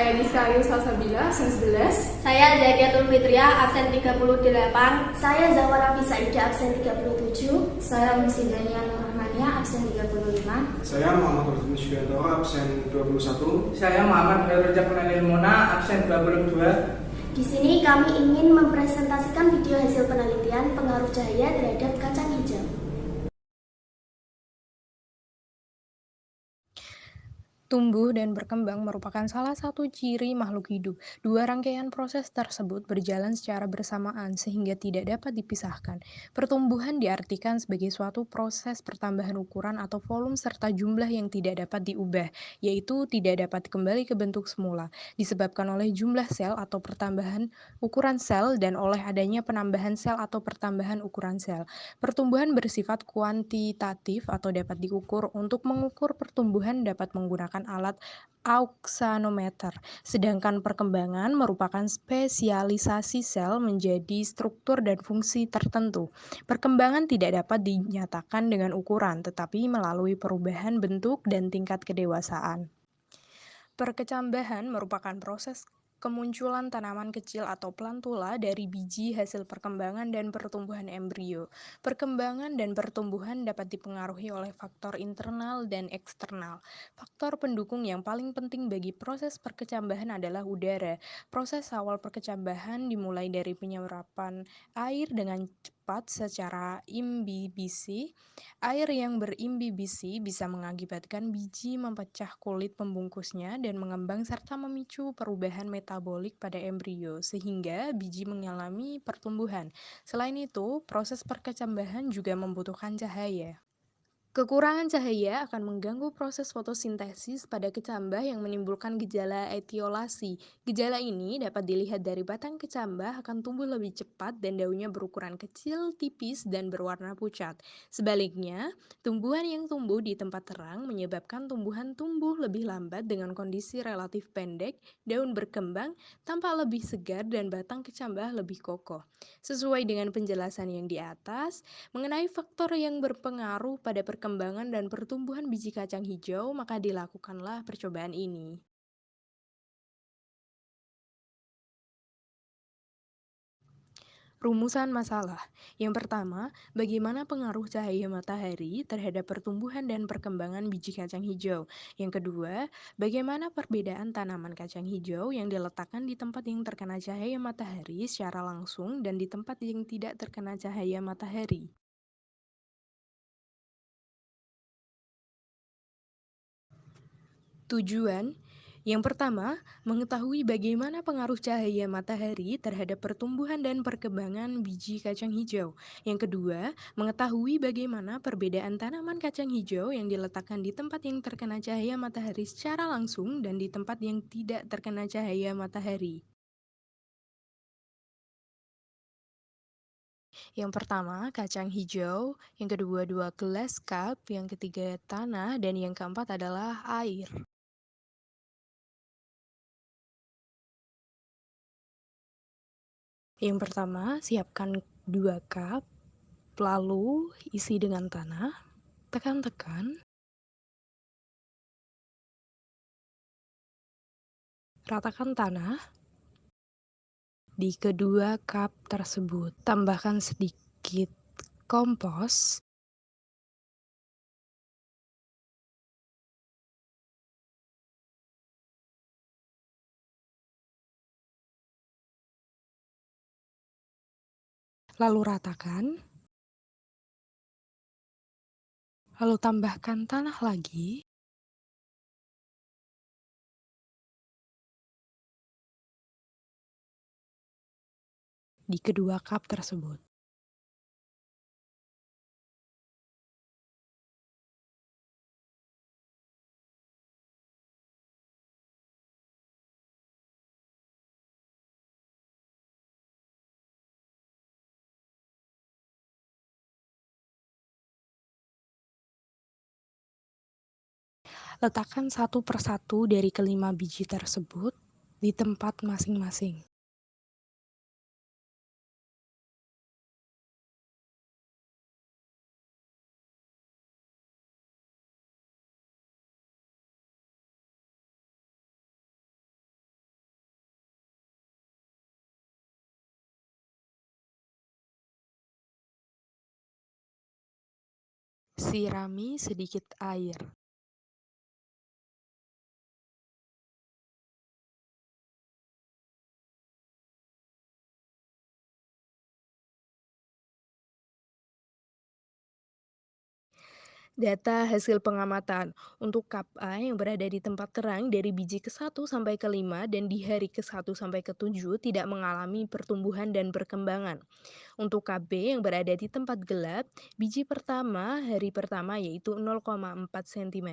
Saya Niska Ayu Salsabila, absen 11. Saya Zadiatul Fitria, absen 38. Saya Zawara Fisaida, absen 37. Saya Musibania Nur Rahmania, absen 35. Saya Muhammad Rosmi Syuyanto, absen 21. Saya Muhammad Rojak Penanil Mona, absen 22. Di sini kami ingin mempresentasikan video hasil penelitian pengaruh cahaya terhadap kacang hijau. Tumbuh dan berkembang merupakan salah satu ciri makhluk hidup. Dua rangkaian proses tersebut berjalan secara bersamaan sehingga tidak dapat dipisahkan. Pertumbuhan diartikan sebagai suatu proses pertambahan ukuran atau volume serta jumlah yang tidak dapat diubah, yaitu tidak dapat kembali ke bentuk semula, disebabkan oleh jumlah sel atau pertambahan ukuran sel dan oleh adanya penambahan sel atau pertambahan ukuran sel. Pertumbuhan bersifat kuantitatif atau dapat diukur. Untuk mengukur pertumbuhan dapat menggunakan alat auxanometer, sedangkan perkembangan merupakan spesialisasi sel menjadi struktur dan fungsi tertentu. Perkembangan tidak dapat dinyatakan dengan ukuran, tetapi melalui perubahan bentuk dan tingkat kedewasaan. Perkecambahan merupakan proses kemunculan tanaman kecil atau plantula dari biji hasil perkembangan dan pertumbuhan embrio. Perkembangan dan pertumbuhan dapat dipengaruhi oleh faktor internal dan eksternal. Faktor pendukung yang paling penting bagi proses perkecambahan adalah udara. Proses awal perkecambahan dimulai dari penyerapan air dengan cepat secara imbibisi. Air yang berimbibisi bisa mengakibatkan biji memecah kulit pembungkusnya dan mengembang serta memicu perubahan metabolik pada embrio sehingga biji mengalami pertumbuhan. Selain itu, proses perkecambahan juga membutuhkan cahaya. Kekurangan cahaya akan mengganggu proses fotosintesis pada kecambah yang menimbulkan gejala etiolasi. Gejala ini dapat dilihat dari batang kecambah akan tumbuh lebih cepat dan daunnya berukuran kecil, tipis, dan berwarna pucat. Sebaliknya, tumbuhan yang tumbuh di tempat terang menyebabkan tumbuhan tumbuh lebih lambat dengan kondisi relatif pendek, daun berkembang, tampak lebih segar, dan batang kecambah lebih kokoh. Sesuai dengan penjelasan yang di atas, mengenai faktor yang berpengaruh pada perkembangan dan pertumbuhan biji kacang hijau, maka dilakukanlah percobaan ini. Rumusan masalah. Yang pertama, bagaimana pengaruh cahaya matahari terhadap pertumbuhan dan perkembangan biji kacang hijau. Yang kedua, bagaimana perbedaan tanaman kacang hijau yang diletakkan di tempat yang terkena cahaya matahari secara langsung dan di tempat yang tidak terkena cahaya matahari. Tujuan yang pertama, mengetahui bagaimana pengaruh cahaya matahari terhadap pertumbuhan dan perkembangan biji kacang hijau. Yang kedua, mengetahui bagaimana perbedaan tanaman kacang hijau yang diletakkan di tempat yang terkena cahaya matahari secara langsung dan di tempat yang tidak terkena cahaya matahari. Yang pertama, kacang hijau. Yang kedua, 2 gelas cup. Yang ketiga, tanah. Dan yang keempat adalah air. Yang pertama, siapkan 2 cup, lalu isi dengan tanah, tekan-tekan, ratakan tanah di kedua cup tersebut. Tambahkan sedikit kompos, lalu ratakan, lalu tambahkan tanah lagi, di kedua cup tersebut. Letakkan satu persatu dari kelima biji tersebut di tempat masing-masing. Sirami sedikit air. Data hasil pengamatan untuk kap A yang berada di tempat terang dari biji ke-1 sampai ke-5 dan di hari ke-1 sampai ke-7 tidak mengalami pertumbuhan dan perkembangan. Untuk KB yang berada di tempat gelap, biji pertama hari pertama yaitu 0,4 cm,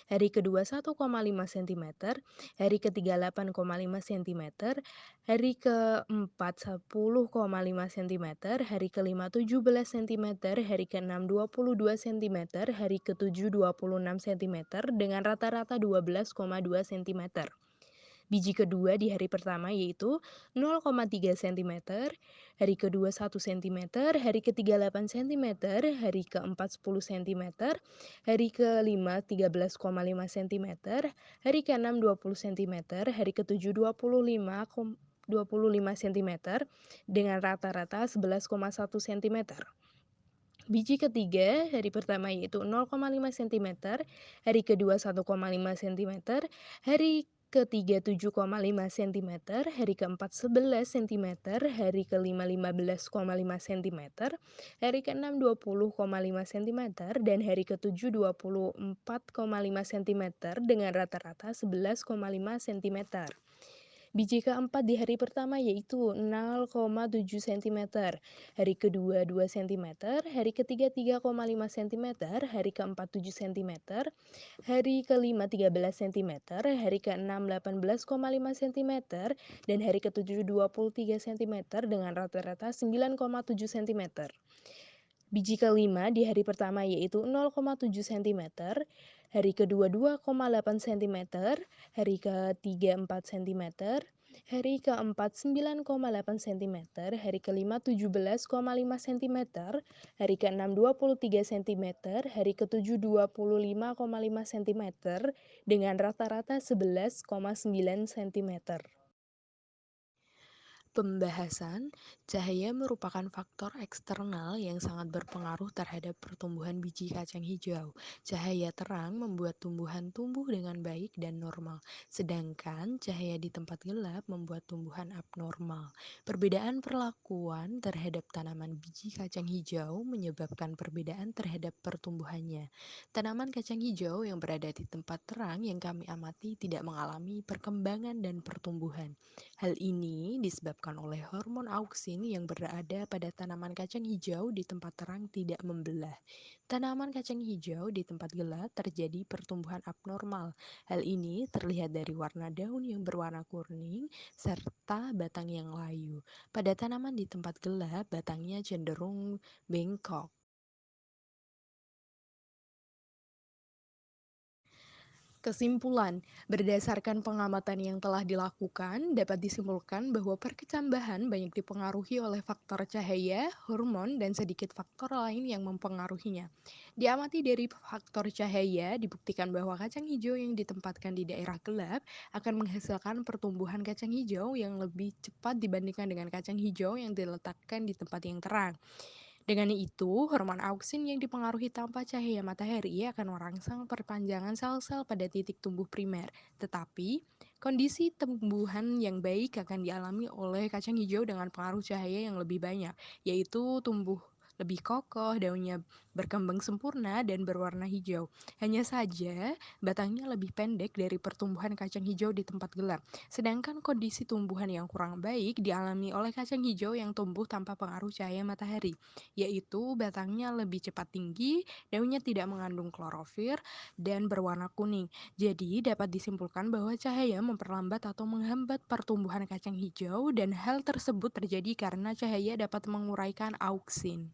hari kedua 1,5 cm, hari ketiga 8,5 cm, hari keempat 10,5 cm, hari kelima 17 cm, hari keenam 22 cm, hari ketujuh 26 cm dengan rata-rata 12,2 cm. Biji kedua di hari pertama yaitu 0,3 cm, hari kedua 1 cm, hari ketiga 8 cm, hari keempat 10 cm, hari kelima 13,5 cm, hari keenam 20 cm, hari ketujuh 25 cm dengan rata-rata 11,1 cm. Biji ketiga hari pertama yaitu 0,5 cm, hari kedua 1,5 cm, hari ketiga 7,5 cm, hari keempat 11 cm, hari kelima 15,5 cm, hari keenam 20,5 cm, dan hari ketujuh 24,5 cm dengan rata-rata 11,5 cm. Biji keempat di hari pertama yaitu 0,7 cm, hari kedua 2 cm, hari ketiga 3,5 cm, hari keempat 7 cm, hari kelima 13 cm, hari keenam 18,5 cm, dan hari ketujuh 23 cm dengan rata-rata 9,7 cm. Biji kelima di hari pertama yaitu 0,7 cm, hari kedua 2,8 cm, hari ketiga 4 cm, hari keempat 9,8 cm, hari kelima 17,5 cm, hari keenam 23 cm, hari ketujuh 25,5 cm dengan rata-rata 11,9 cm. Pembahasan, cahaya merupakan faktor eksternal yang sangat berpengaruh terhadap pertumbuhan biji kacang hijau. Cahaya terang membuat tumbuhan tumbuh dengan baik dan normal, sedangkan cahaya di tempat gelap membuat tumbuhan abnormal. Perbedaan perlakuan terhadap tanaman biji kacang hijau menyebabkan perbedaan terhadap pertumbuhannya. Tanaman kacang hijau yang berada di tempat terang yang kami amati tidak mengalami perkembangan dan pertumbuhan. Hal ini disebabkan oleh hormon auksin yang berada pada tanaman kacang hijau di tempat terang tidak membelah. Tanaman kacang hijau di tempat gelap terjadi pertumbuhan abnormal. Hal ini terlihat dari warna daun yang berwarna kuning serta batang yang layu. Pada tanaman di tempat gelap, batangnya cenderung bengkok. Kesimpulan, berdasarkan pengamatan yang telah dilakukan, dapat disimpulkan bahwa perkecambahan banyak dipengaruhi oleh faktor cahaya, hormon, dan sedikit faktor lain yang mempengaruhinya. Diamati dari faktor cahaya, dibuktikan bahwa kacang hijau yang ditempatkan di daerah gelap akan menghasilkan pertumbuhan kacang hijau yang lebih cepat dibandingkan dengan kacang hijau yang diletakkan di tempat yang terang. Dengan itu, hormon auksin yang dipengaruhi tanpa cahaya matahari akan merangsang perpanjangan sel-sel pada titik tumbuh primer. Tetapi, kondisi tumbuhan yang baik akan dialami oleh kacang hijau dengan pengaruh cahaya yang lebih banyak, yaitu tumbuh lebih kokoh, daunnya berkembang sempurna dan berwarna hijau. Hanya saja, batangnya lebih pendek dari pertumbuhan kacang hijau di tempat gelap. Sedangkan kondisi tumbuhan yang kurang baik dialami oleh kacang hijau yang tumbuh tanpa pengaruh cahaya matahari, yaitu batangnya lebih cepat tinggi, daunnya tidak mengandung klorofil, dan berwarna kuning. Jadi, dapat disimpulkan bahwa cahaya memperlambat atau menghambat pertumbuhan kacang hijau dan hal tersebut terjadi karena cahaya dapat menguraikan auksin.